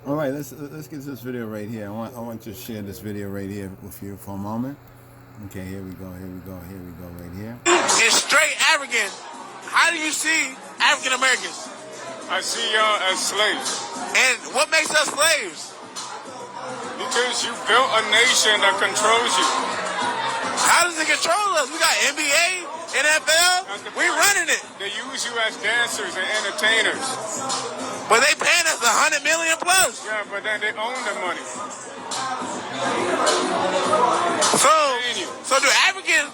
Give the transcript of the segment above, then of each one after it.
All right, let's get this video right here. I want to share this video right here with you for a moment. Okay, here we go right here. It's straight African. How do you see African Americans? I see y'all as slaves. And what makes us slaves? Because you built a nation that controls you. How does it control us? We got NBA, NFL, we running it. They use you as dancers and entertainers. But they paying us $100 million plus. Yeah, but then they own the money. So do Africans,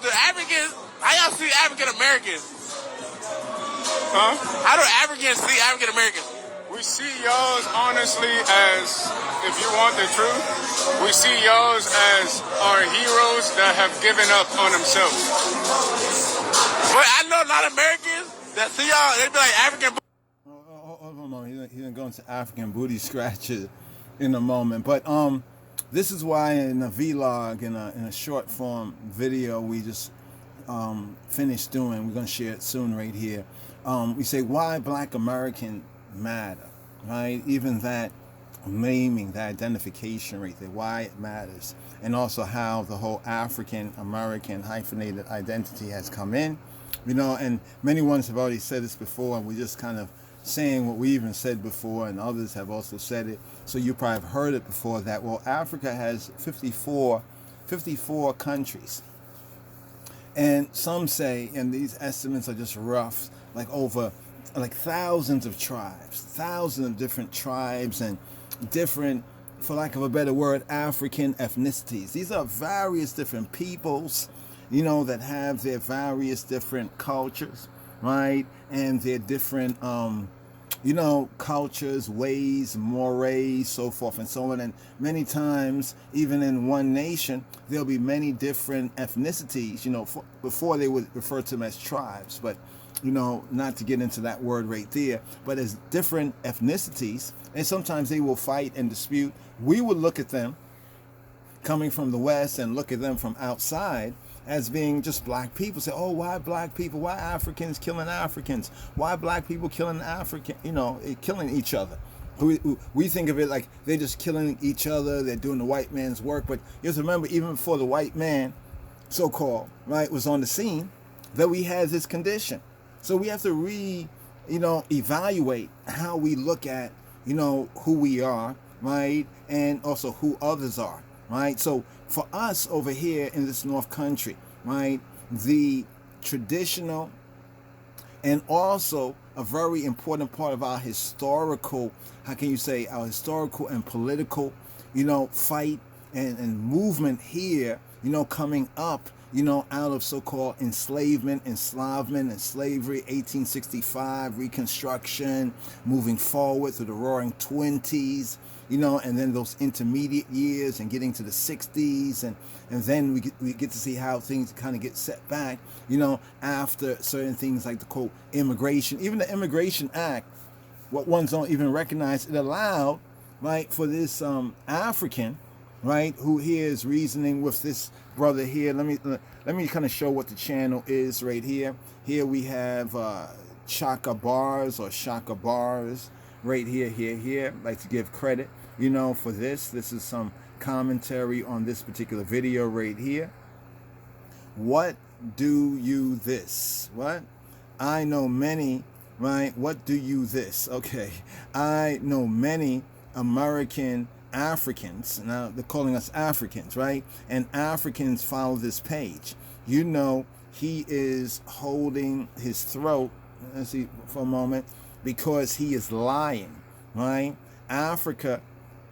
how y'all see African Americans? Huh? How do Africans see African Americans? We see y'all honestly as, if you want the truth, we see y'all as our heroes that have given up on themselves. But I know a lot of Americans that see y'all, they be like African. Hold on, he's gonna go into African booty scratcher in a moment. But this is why in a vlog, in a short form video we just finished doing, we're gonna share it soon right here. We say why Black American matter, right? Even that naming, that identification right there, why it matters, and also how the whole African American hyphenated identity has come in, you know. And many ones have already said this before, and we're just kind of saying what we even said before, and others have also said it, so you probably have heard it before, that well, Africa has 54 countries, and some say, and these estimates are just rough, like thousands of tribes, thousands of different tribes and different, for lack of a better word, African ethnicities. These are various different peoples, you know, that have their various different cultures, right? And their different, you know, cultures, ways, mores, so forth and so on. And many times, even in one nation, there'll be many different ethnicities, you know, before they would refer to them as tribes, but you know, not to get into that word right there, but as different ethnicities, and sometimes they will fight and dispute. We would look at them coming from the West and look at them from outside as being just black people. Say, oh, why black people? Why Africans killing Africans? Why black people killing African, you know, killing each other? We think of it like they're just killing each other, they're doing the white man's work. But you have to remember, even before the white man, so-called, right, was on the scene, that we had this condition. So we have to evaluate how we look at, you know, who we are, right? And also who others are, right? So for us over here in this North Country, right, the traditional and also a very important part of our historical, how can you say, our historical and political, you know, fight and movement here, you know, coming up, you know, out of so-called enslavement and slavery, 1865, Reconstruction, moving forward through the Roaring 20s, you know, and then those intermediate years and getting to the 60s, and then we get to see how things kind of get set back, you know, after certain things like the quote immigration, even the Immigration Act, what ones don't even recognize, it allowed, right, for this African, right, who here is reasoning with this brother here. Let me kind of show what the channel is right here. Here we have Shaka Bars right here. I'd like to give credit, you know, for this. This is some commentary on this particular video right here. What do you this? What? I know many, right? What do you this? Okay. I know many American Africans, now they're calling us Africans, right? And Africans follow this page. You know, he is holding his throat, let's see for a moment, because he is lying, right? Africa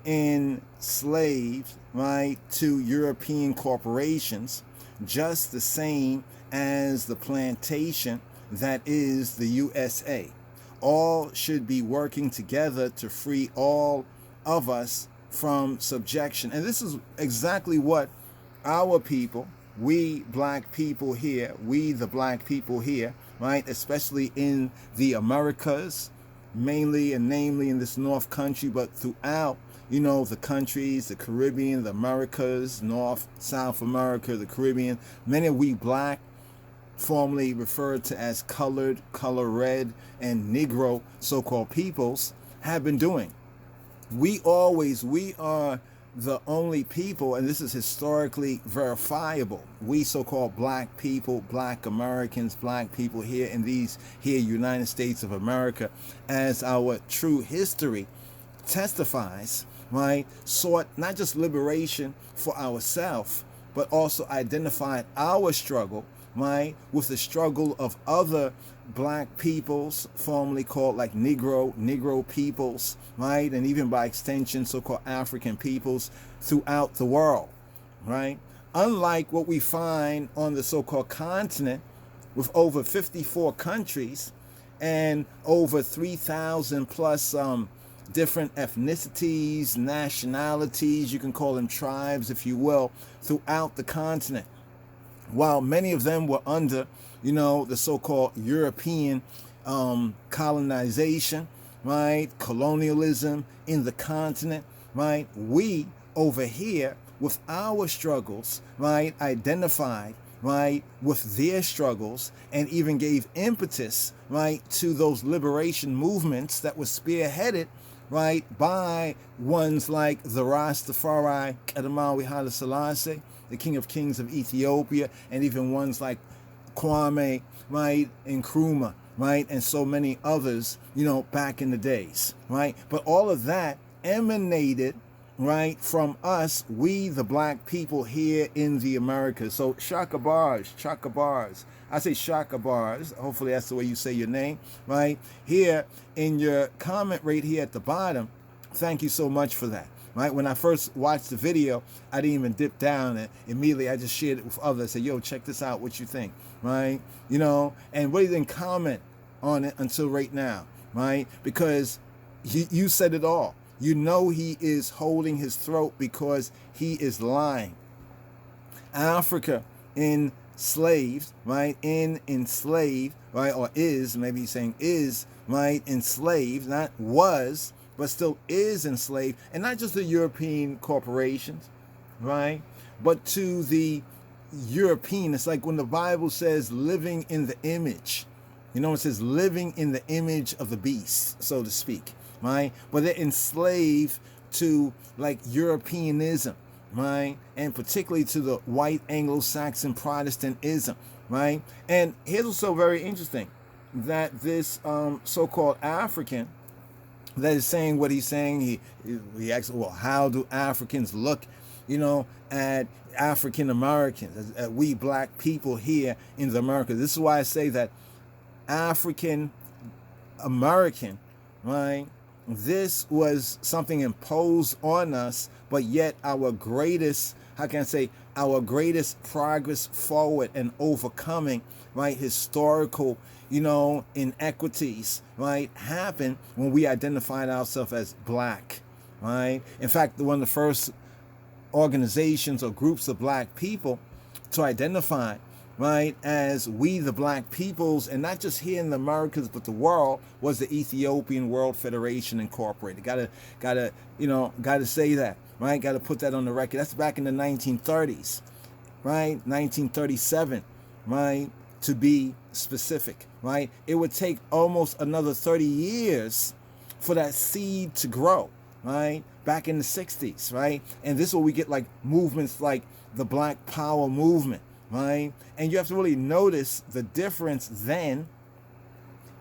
enslaved, right, to European corporations, just the same as the plantation that is the USA. All should be working together to free all of us from subjection. And this is exactly what our people, we black people here, right, especially in the Americas, mainly and namely in this North Country, but throughout, you know, the countries, the Caribbean, the Americas, North, South America, the Caribbean, many of we black, formerly referred to as colored, color red, and Negro so-called peoples, have been doing. we are the only people, and this is historically verifiable, we so-called black people, black Americans, black people here in these here United States of America, as our true history testifies, right, sought not just liberation for ourselves, but also identified our struggle, right, with the struggle of other black peoples, formerly called like Negro peoples, right, and even by extension so-called African peoples throughout the world, right? Unlike what we find on the so-called continent with over 54 countries and over 3,000 plus different ethnicities, nationalities, you can call them tribes if you will, throughout the continent. While many of them were under, you know, the so-called European colonization, right, colonialism in the continent, right, we over here with our struggles, right, identified, right, with their struggles and even gave impetus, right, to those liberation movements that were spearheaded, right, by ones like the Rastafari Kedamawi Haile Selassie, the King of Kings of Ethiopia, and even ones like Kwame, right, and Nkrumah, right, and so many others, you know, back in the days, right? But all of that emanated, right, from us, we the black people here in the Americas. So Shaka Bars, I say Shaka Bars, hopefully that's the way you say your name, right? Here in your comment right here at the bottom, thank you so much for that. Right, when I first watched the video, I didn't even dip down, and immediately I just shared it with others. Say, yo, check this out, what you think, right? You know, and really didn't comment on it until right now, right? Because you said it all. You know he is holding his throat because he is lying. Africa enslaved, right? Enslaved, right? Or is, maybe he's saying is, right? Enslaved, not was, but still is enslaved, and not just the European corporations, right? But to the European, it's like when the Bible says living in the image, you know, it says living in the image of the beast, so to speak, right? But they're enslaved to like Europeanism, right? And particularly to the white Anglo-Saxon Protestantism, right? And here's also very interesting, that this so-called African that is saying what he's saying, he asks, well, how do Africans look, you know, at African Americans, at we black people here in the Americas? This is why I say that African American, right, this was something imposed on us, but yet our greatest, how can I say, our greatest progress forward and overcoming, right, historical, you know, inequities, right, happened when we identified ourselves as black, right? In fact, one of the first organizations or groups of black people to identify, right, as we the black peoples, and not just here in the Americas, but the world, was the Ethiopian World Federation Incorporated. Gotta say that, right? Gotta put that on the record. That's back in the 1930s, right? 1937, right? To be specific, right? It would take almost another 30 years for that seed to grow, right? Back in the 60s, right? And this is where we get like movements like the Black Power movement, right? And you have to really notice the difference then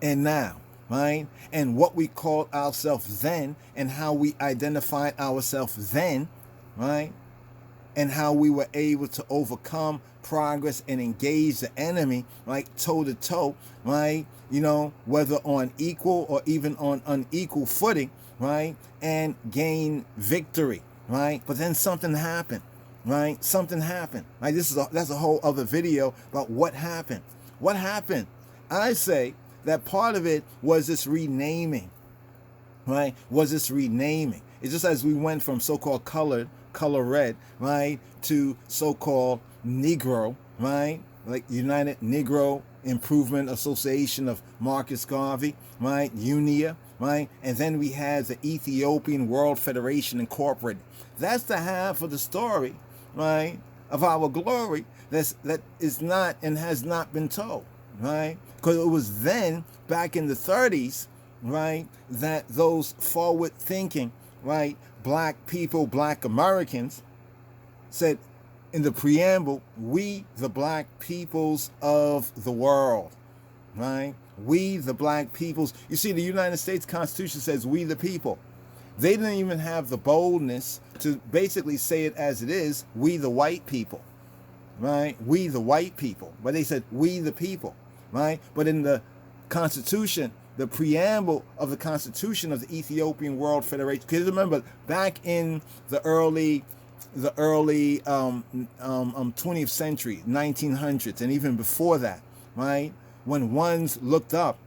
and now, right? And what we called ourselves then and how we identified ourselves then, right? And how we were able to overcome, progress, and engage the enemy, right, toe to toe, right, you know, whether on equal or even on unequal footing, right, and gain victory, right? But then something happened, right? Something happened, right? That's a whole other video about what happened. What happened? I say that part of it was this renaming, right? Was this renaming? It's just as we went from so-called color red, right, to so-called Negro, right, like United Negro Improvement Association of Marcus Garvey, right, UNIA, right, and then we had the Ethiopian World Federation Incorporated. That's the half of the story, right, of our glory that is not and has not been told, right, because it was then, back in the 30s, right, that those forward-thinking, right? Black people, black Americans, said in the preamble, we the black peoples of the world, right? We the black peoples. You see, the United States Constitution says we the people. They didn't even have the boldness to basically say it as it is, we the white people, right? We the white people. But they said we the people, right? But in the Constitution, the preamble of the Constitution of the Ethiopian World Federation, because remember, back in the early 20th century, 1900s, and even before that, right? When ones looked up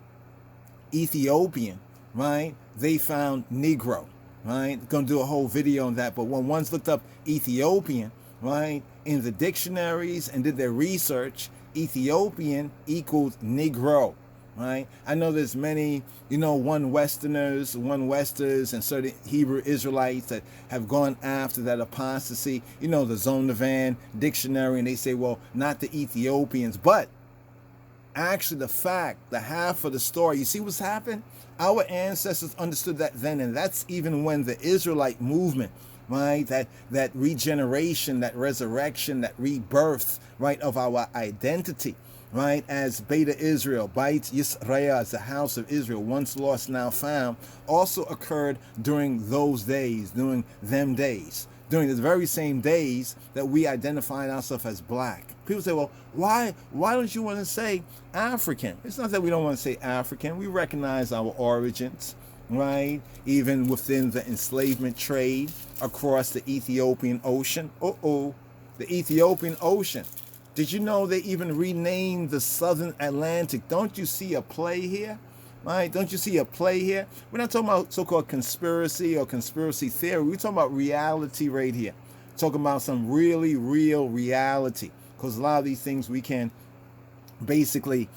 Ethiopian, right, they found Negro, right? Gonna do a whole video on that, but when ones looked up Ethiopian, right, in the dictionaries and did their research, Ethiopian equals Negro, right? I know there's many, one Westerners, and certain Hebrew Israelites that have gone after that apostasy, the Zondervan dictionary, and they say, well, not the Ethiopians, but actually the half of the story, you see what's happened? Our ancestors understood that then, and that's even when the Israelite movement, right, that regeneration, that resurrection, that rebirth, right, of our identity, right, as Beta Israel, Beit Yisrael, as the house of Israel, once lost, now found, also occurred during those days, during them days, during the very same days that we identified ourselves as black. People say, well, why don't you want to say African? It's not that we don't want to say African. We recognize our origins, right? Even within the enslavement trade across the Ethiopian Ocean. The Ethiopian Ocean. Did you know they even renamed the Southern Atlantic? Don't you see a play here? Right? Don't you see a play here? We're not talking about so-called conspiracy or conspiracy theory. We're talking about reality right here. Talking about some really real reality. Because a lot of these things we can basically,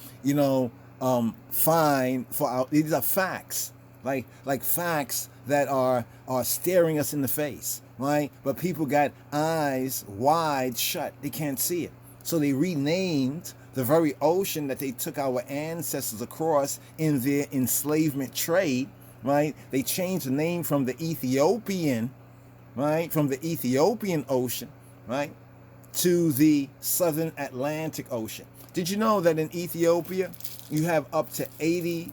find for our, these are facts. Like facts that are staring us in the face, right? But people got eyes wide shut. They can't see it. So they renamed the very ocean that they took our ancestors across in their enslavement trade, right? They changed the name from the Ethiopian, right? From the Ethiopian Ocean, right? To the Southern Atlantic Ocean. Did you know that in Ethiopia, you have up to 80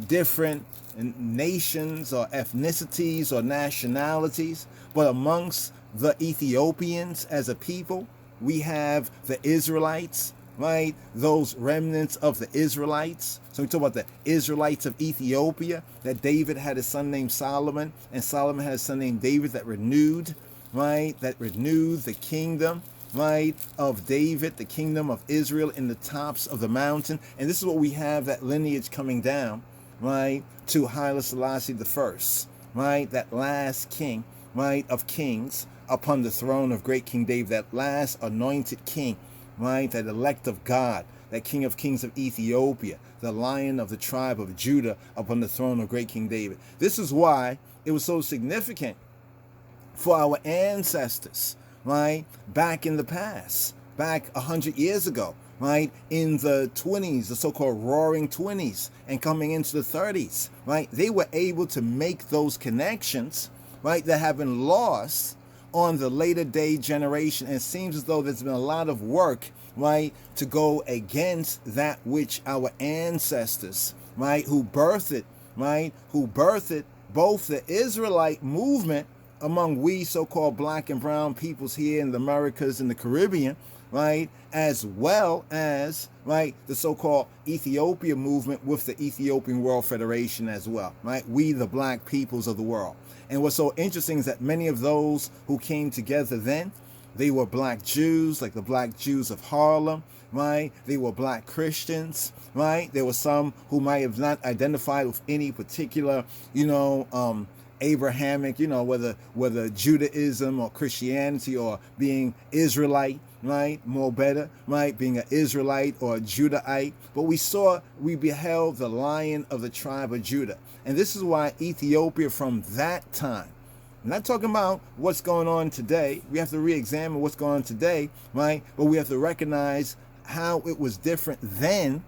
different nations or ethnicities or nationalities? But amongst the Ethiopians as a people, we have the Israelites, right? Those remnants of the Israelites. So we talk about the Israelites of Ethiopia, that David had a son named Solomon, and Solomon had a son named David that renewed, right? That renewed the kingdom, right, of David, the kingdom of Israel in the tops of the mountain. And this is what we have, that lineage coming down, right, to Haile Selassie I, right, that last king, right, of kings upon the throne of great King David, that last anointed king, right, that elect of God, that King of Kings of Ethiopia, the Lion of the tribe of Judah upon the throne of great King David. This is why it was so significant for our ancestors, right, back in the past, back 100 years ago, right, in the 20s, the so-called roaring 20s, and coming into the 30s, right, they were able to make those connections, right, that have been lost on the later day generation. And it seems as though there's been a lot of work, right, to go against that which our ancestors, right, who birthed it, both the Israelite movement among we so-called black and brown peoples here in the Americas and the Caribbean, right, as well as, right, the so-called Ethiopia movement with the Ethiopian World Federation as well, right, we the black peoples of the world. And what's so interesting is that many of those who came together then, they were black Jews, like the black Jews of Harlem, right? They were black Christians, right? There were some who might have not identified with any particular, Abrahamic, whether Judaism or Christianity or being Israelite, right? More better, right? Being an Israelite or a Judahite. But we beheld the Lion of the tribe of Judah. And this is why Ethiopia from that time, I'm not talking about what's going on today. We have to re-examine what's going on today, right? But we have to recognize how it was different then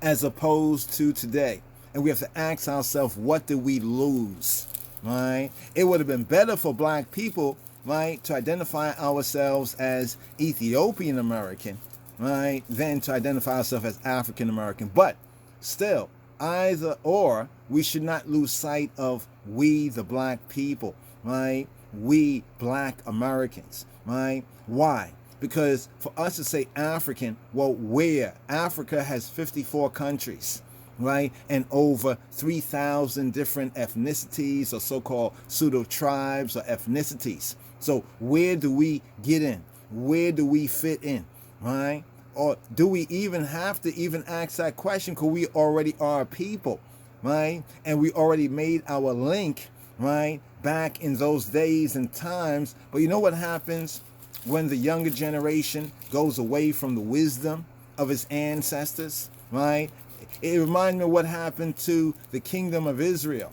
as opposed to today. And we have to ask ourselves, what did we lose? right? It would have been better for black people, right, to identify ourselves as Ethiopian American, right, than to identify ourselves as African American. But still, either or, we should not lose sight of we, the black people, right? We black Americans, right? Why? Because for us to say African, well, where? Africa has 54 countries, right? And over 3,000 different ethnicities or so-called pseudo-tribes or ethnicities. So where do we get in? Where do we fit in, right? Or do we even have to even ask that question? Because we already are people, right? And we already made our link, right, back in those days and times. But you know what happens when the younger generation goes away from the wisdom of its ancestors, right? It reminds me of what happened to the kingdom of Israel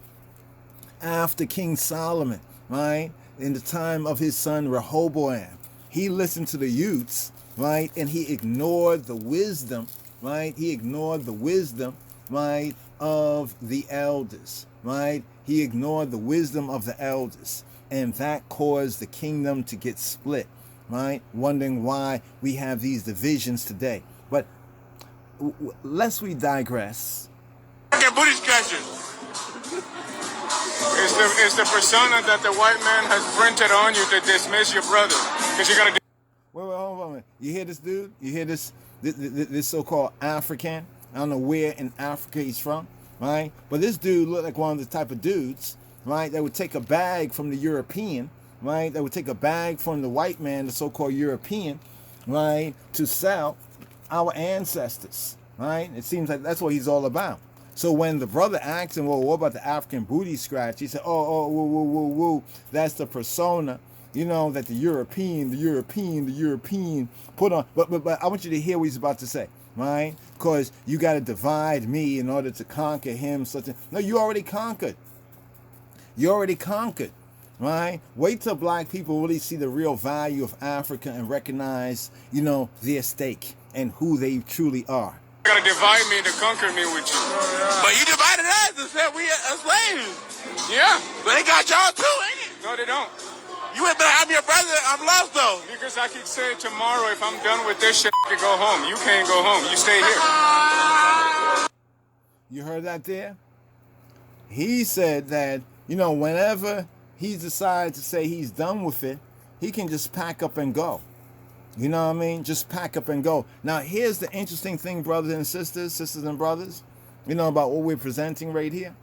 after King Solomon, right? In the time of his son Rehoboam. He listened to the youths, right? And he ignored the wisdom, right? He ignored the wisdom, right, of the elders, right? He ignored the wisdom of the elders. And that caused the kingdom to get split, right? Wondering why we have these divisions today. But lest we digress. Booty scratcher. It's the persona that the white man has printed on you to dismiss your brother. Because you're gonna. Wait, hold on a minute. You hear this dude? You hear this so-called African? I don't know where in Africa he's from, right? But this dude looked like one of the type of dudes, right, that would take a bag from the European, right, that would take a bag from the white man, the so-called European, right, to sell our ancestors, right? It seems like that's what he's all about. So when the brother asked him, well, what about the African booty scratch? He said, whoa, that's the persona, you know, that the European put on. But I want you to hear what he's about to say, right? Because you got to divide me in order to conquer him. No, you already conquered. You already conquered, right? Wait till black people really see the real value of Africa and recognize, you know, their stake and who they truly are. You gotta divide me to conquer me with you. But you divided us and said we are slaves. Yeah. But they got y'all too, ain't it? No, they don't. You went back, I'm your brother, I'm lost though. Because I could say tomorrow, if I'm done with this shit, I could go home. You can't go home. You stay here. You heard that there? He said that, you know, whenever he decides to say he's done with it, he can just pack up and go. You know what I mean? Just pack up and go. Now, here's the interesting thing, brothers and sisters and brothers, you know, about what we're presenting right here.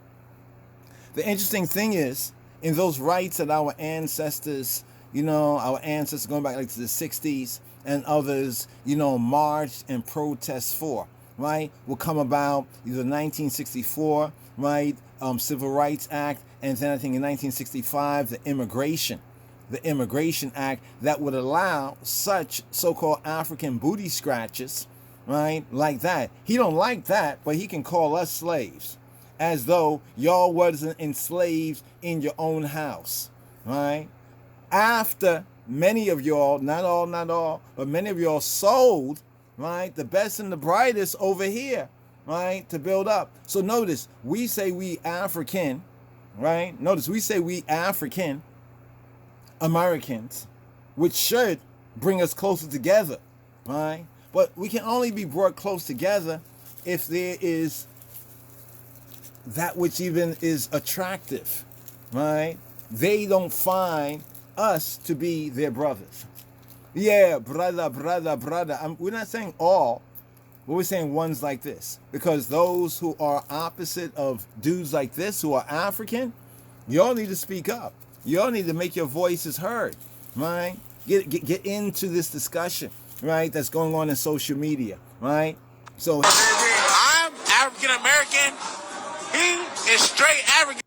The interesting thing is, in those rights that our ancestors, you know, our ancestors going back like to the 60s and others, you know, marched and protest for, right, will come about either 1964, right, Civil Rights Act, and then I think in 1965, the Immigration Act that would allow such so-called African booty scratches, right, like that. He don't like that, but he can call us slaves, as though y'all wasn't enslaved in your own house, right? After many of y'all, not all, but many of y'all sold, right, the best and the brightest over here, right, to build up. So notice, we say we African, right? Notice, we say we African Americans, which should bring us closer together, right? But we can only be brought close together if there is that which even is attractive, right? They don't find us to be their brothers. Yeah, brother. We're not saying all, but we're saying ones like this. Because those who are opposite of dudes like this, who are African, y'all need to speak up. Y'all need to make your voices heard, right? Get into this discussion, right, that's going on in social media, right? So I'm African American. He is straight African.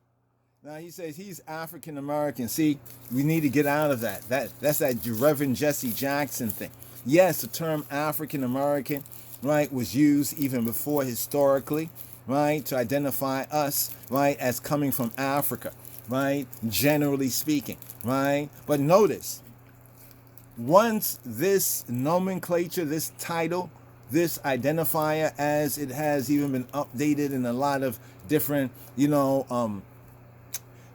now he says he's African American. See, we need to get out of that. That's that Reverend Jesse Jackson thing. Yes, the term African American, right, was used even before historically, right, to identify us, right, as coming from Africa, right, generally speaking, right? But notice, once this nomenclature, this title, this identifier, as it has even been updated in a lot of different, you know,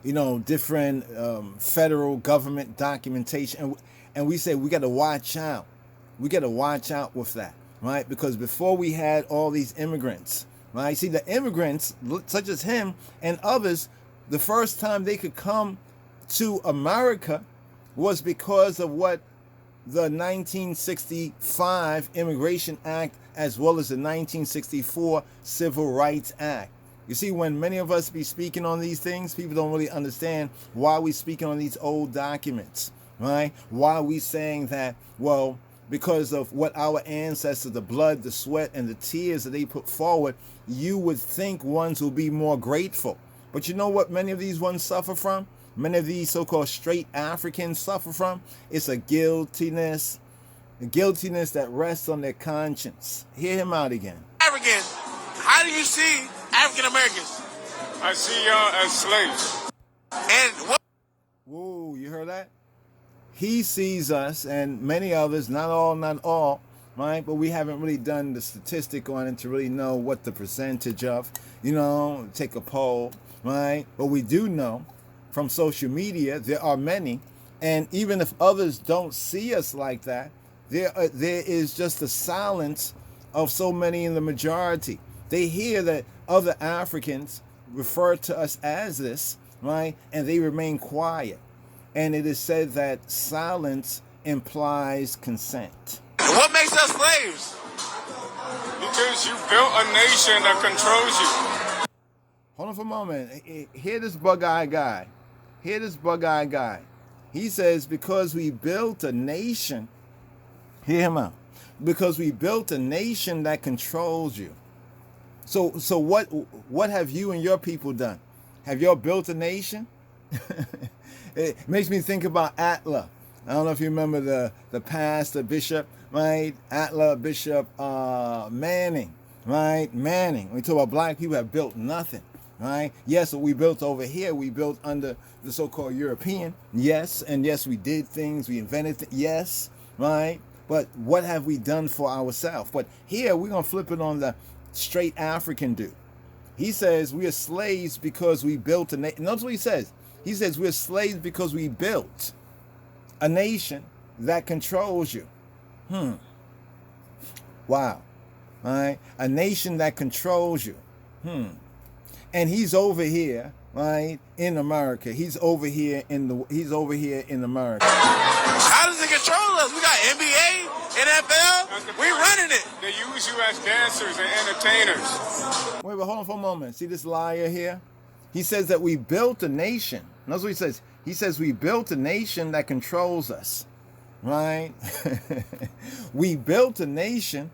different federal government documentation, and we say we got to watch out. We got to watch out with that, right? Because before we had all these immigrants, right? See, the immigrants such as him and others, the first time they could come to America was because of what the 1965 Immigration Act as well as the 1964 Civil Rights Act. You see, when many of us be speaking on these things, people don't really understand why we speaking on these old documents, right? Why we saying that, well, because of what our ancestors, the blood, the sweat, and the tears that they put forward, you would think ones will be more grateful. But you know what many of these ones suffer from? Many of these so-called straight Africans suffer from? It's a guiltiness that rests on their conscience. Hear him out again. African, how do you see African Americans? I see y'all as slaves. And what? Whoa, you heard that? He sees us and many others, not all, right? But we haven't really done the statistic on it to really know what the percentage of, take a poll, right? But we do know from social media, there are many. And even if others don't see us like that, there is just a silence of so many in the majority. They hear that other Africans refer to us as this, right? And they remain quiet. And it is said that silence implies consent. What makes us slaves? Because you built a nation that controls you. Hold on for a moment. Hear this bug-eyed guy. He says, because we built a nation, hear him out, because we built a nation that controls you. So what have you and your people done? Have y'all built a nation? It makes me think about Atla. I don't know if you remember the pastor, bishop, right? Atla, Bishop Manning, right? Manning. We talk about black people have built nothing, right? Yes, what we built over here, we built under the so-called European. Yes, and yes, we did things, we invented yes, right? But what have we done for ourselves? But here, we're going to flip it on the straight African dude. He says we are slaves because we built a nation. Notice what he says. He says we're slaves because we built a nation that controls you. Wow. All right. A nation that controls you. And he's over here, right, in America. He's over here in America. How does it control us? We got NBA, NFL. We running it. They use you as dancers and entertainers. Wait, but hold on for a moment. See this liar here? He says that we built a nation. Notice what he says. He says we built a nation that controls us, right? We built a nation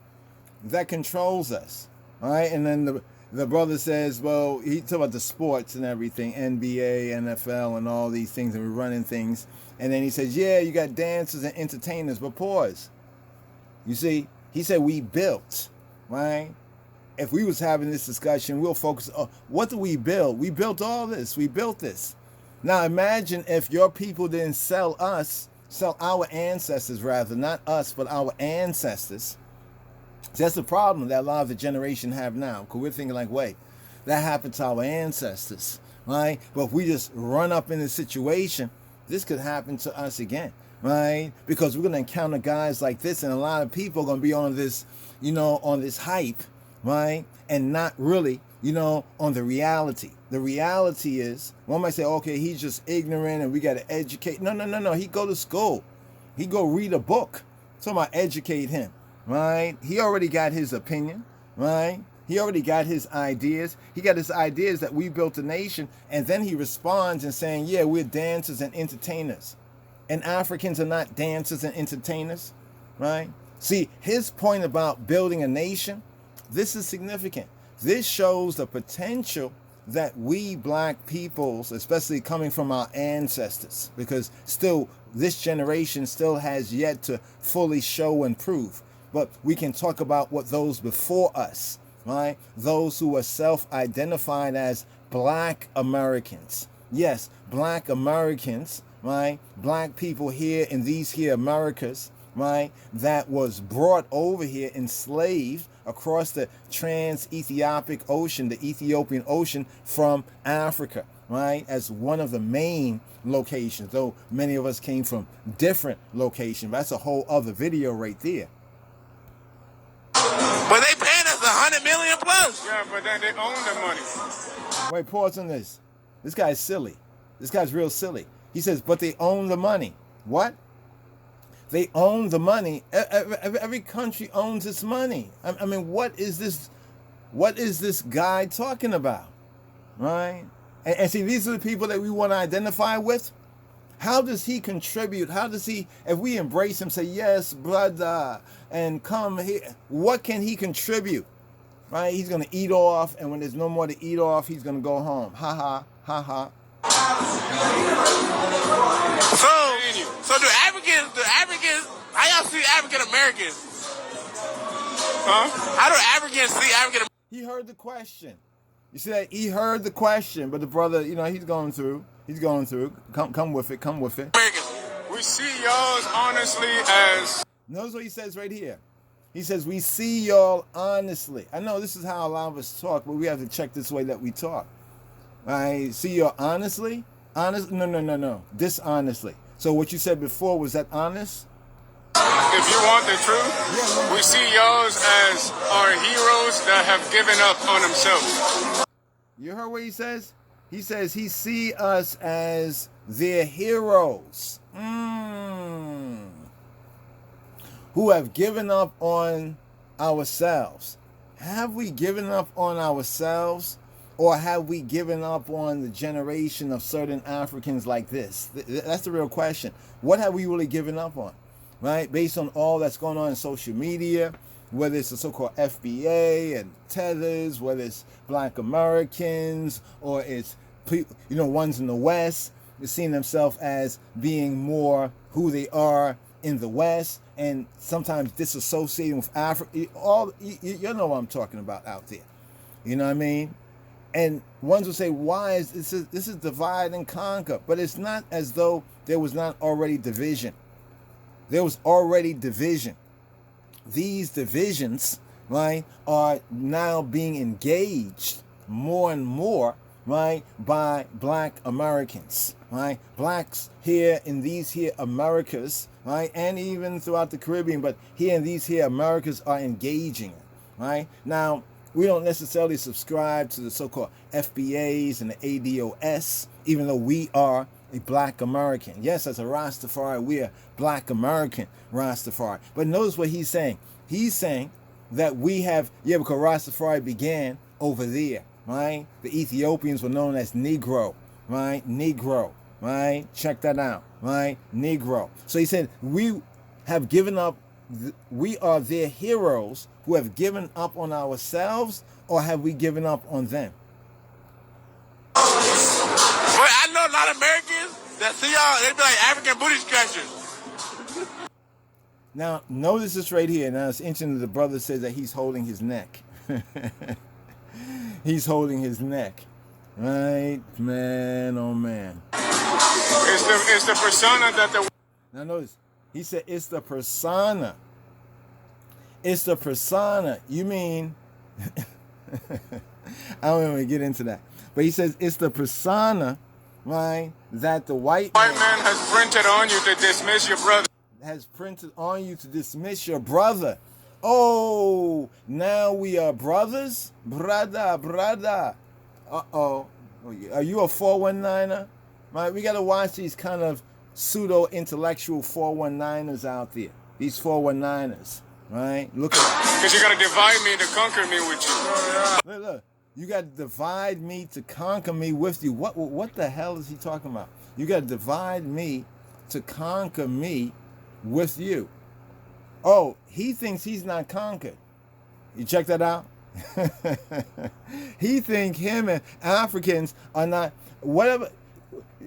that controls us, all right? And then the brother says, well, he talks about the sports and everything, NBA, NFL, and all these things, and we're running things. And then he says, yeah, you got dancers and entertainers, but pause. You see, he said we built, right? If we was having this discussion, we'll focus on what do we build? We built all this. We built this. Now imagine if your people didn't sell our ancestors rather, not us, but our ancestors. So that's the problem that a lot of the generation have now. Because we're thinking like, wait, that happened to our ancestors, right? But if we just run up in this situation, this could happen to us again, right? Because we're going to encounter guys like this, and a lot of people are going to be on this, on this hype, right? And not really, on the reality. The reality is, one might say, okay, he's just ignorant and we got to educate. No. He go to school. He go read a book. So I'm going to educate him, right? He already got his opinion, right? He already got his ideas. He got his ideas that we built a nation. And then he responds and saying, yeah, we're dancers and entertainers. And Africans are not dancers and entertainers, right? See, his point about building a nation, this is significant. This shows the potential that we black peoples, especially coming from our ancestors, because still this generation still has yet to fully show and prove. But we can talk about what those before us, right? Those who are self-identified as black Americans. Yes, black Americans, right? Black people here in these here Americas, right? That was brought over here, enslaved across the trans-Ethiopic Ocean, the Ethiopian Ocean from Africa, right, as one of the main locations, though many of us came from different locations. That's a whole other video right there. But they paying us $100 million plus. Yeah, but then they own the money. Wait, pause on this. This guy's silly. This guy's real silly. He says, but they own the money. What? They own the money. Every country owns its money. I mean, what is this? What is this guy talking about? Right? And see, these are the people that we want to identify with. How does he contribute? How does he, if we embrace him, say, yes, brother, and come here, what can he contribute? Right? He's going to eat off, and when there's no more to eat off, he's going to go home. Ha ha, ha ha. So do Africans, how y'all see African Americans? Huh? How do Africans see African Americans? He heard the question. You see that? He heard the question, but the brother, you know, he's going through. He's going through. Come with it. Come with it. We see y'all honestly as... Notice what he says right here. He says, we see y'all honestly. I know this is how a lot of us talk, but we have to check this way that we talk. I see y'all honestly? Honest? No. Dishonestly. So what you said before, was that honest? If you want the truth, we see y'all as our heroes that have given up on themselves. You heard what he says? He says he see us as their heroes. Who have given up on ourselves. Have we given up on ourselves? Or have we given up on the generation of certain Africans like this? That's the real question. What have we really given up on? Right? Based on all that's going on in social media, whether it's the so-called FBA and tethers, whether it's Black Americans, or it's, ones in the West, they're seeing themselves as being more who they are in the West, and sometimes disassociating with Africa. You know what I'm talking about out there. You know what I mean? And ones will say, why is this is divide and conquer? But it's not as though there was not already division. There was already division. These divisions, right, are now being engaged more and more, right, by Black Americans, right? Blacks here in these here Americas, right, and even throughout the Caribbean, but here in these here Americas are engaging, right? Now, we don't necessarily subscribe to the so-called FBAs and the ADOS, even though we are a Black American. Yes, as a Rastafari, we are Black American Rastafari. But notice what he's saying. He's saying that we have, because Rastafari began over there, right? The Ethiopians were known as Negro, right? Negro, right? Check that out, right? Negro. So he said, we have given up, we are their heroes who have given up on ourselves, or have we given up on them? But I know a lot of Americans that see y'all, they be like African booty scratchers. Now, notice this right here. Now, it's interesting that the brother says that he's holding his neck. He's holding his neck. Right? Man, oh man. It's the persona that the... Now, notice. He said it's the persona. It's the persona. You mean... I don't even get into that. But he says it's the persona, right, that the white man has printed on you to dismiss your brother. Has printed on you to dismiss your brother. Oh, now we are brothers? Brother. Uh-oh. Are you a 419er? Right, we got to watch these kind of pseudo-intellectual 419ers out there. These 419ers, right? Look at that. Because you're going to divide me to conquer me with you. Look. You got to divide me to conquer me with you. What the hell is he talking about? You got to divide me to conquer me with you. Oh, he thinks he's not conquered. You check that out? He think him and Africans are not, whatever.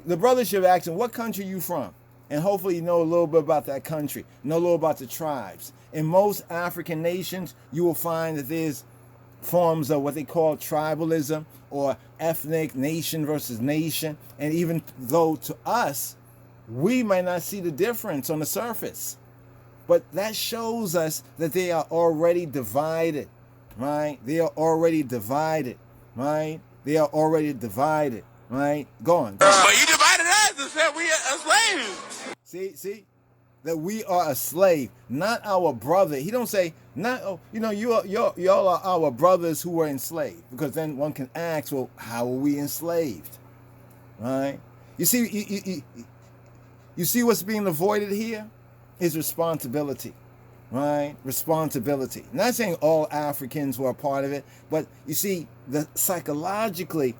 The brother should ask him, what country you from? And hopefully you know a little bit about that country, know a little about the tribes. In most African nations, you will find that there's forms of what they call tribalism, or ethnic, nation versus nation. And even though to us, we might not see the difference on the surface, but that shows us that they are already divided, right? They are already divided, right? They are already divided, right? Go on. But you divided us and said we are slaves. See, that we are a slave, not our brother. He don't say, not, oh, you know, y'all are our brothers who were enslaved. Because then one can ask, well, how were we enslaved? Right? You see, you see what's being avoided here? Is responsibility. Right? Responsibility. Not saying all Africans were a part of it, but you see, the psychologically,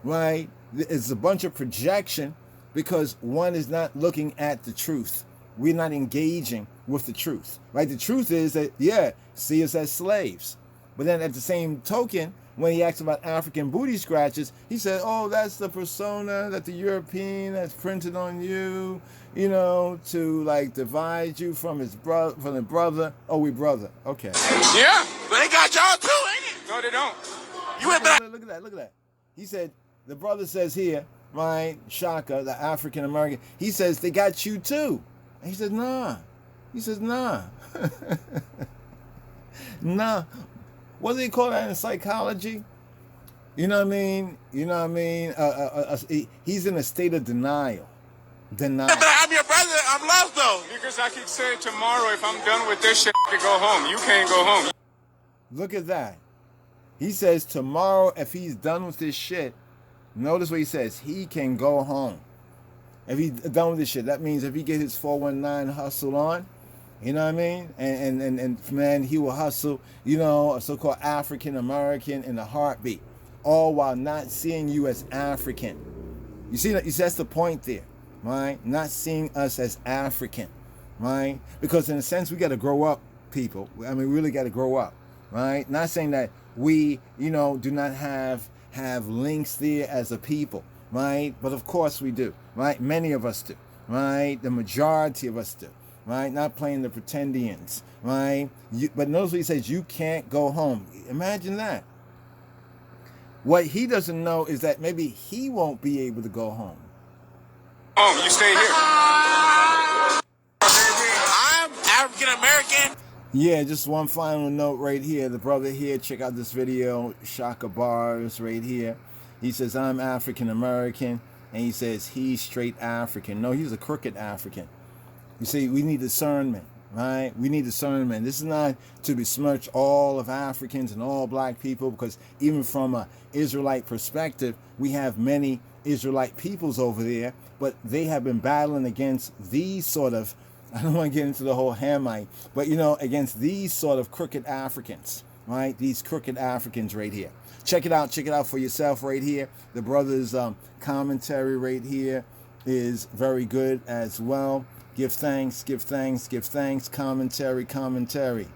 right, it's a bunch of projection because one is not looking at the truth. We're not engaging with the truth. Right? The truth is that, yeah, see us as slaves. But then at the same token, when he asked about African booty scratches, he said, oh, that's the persona that the European has printed on you, you know, to like divide you from his brother, from the brother. Oh, we brother. Okay. Yeah. But they got y'all too, ain't it? No, they don't. You went back. Look at that. He said, the brother says here, right, Shaka, the African American, he says, they got you too. And he says, nah. He says, nah. Nah. What do they call that in psychology? You know what I mean? He's in a state of denial. Denial. But I'm your brother. I'm lost though. Because I could say tomorrow, if I'm done with this shit, I could go home. You can't go home. Look at that. He says tomorrow, if he's done with this shit, notice what he says. He can go home. If he's done with this shit, that means if he get his 419 hustle on, you know what I mean? And man, he will hustle, you know, a so-called African American in a heartbeat, all while not seeing you as African. You see, that's the point there, right? Not seeing us as African, right? Because in a sense, we got to grow up, people. I mean, we really got to grow up, right? Not saying that we, you know, do not have links there as a people, right? But of course we do, right? Many of us do, right? The majority of us do. Right, not playing the pretendians, right? But notice what he says, you can't go home. Imagine that. What he doesn't know is that maybe he won't be able to go home. Home, you stay here. I'm African American. Yeah, just one final note right here. The brother here, check out this video, Shaka Bars right here. He says, I'm African American, and he says he's straight African. No, he's a crooked African. You see, we need discernment, right? We need discernment. This is not to besmirch all of Africans and all black people, because even from an Israelite perspective, we have many Israelite peoples over there, but they have been battling against these sort of, I don't want to get into the whole Hamite, but, you know, against these sort of crooked Africans, right? These crooked Africans right here. Check it out for yourself right here. The brother's commentary right here is very good as well. Give thanks, commentary.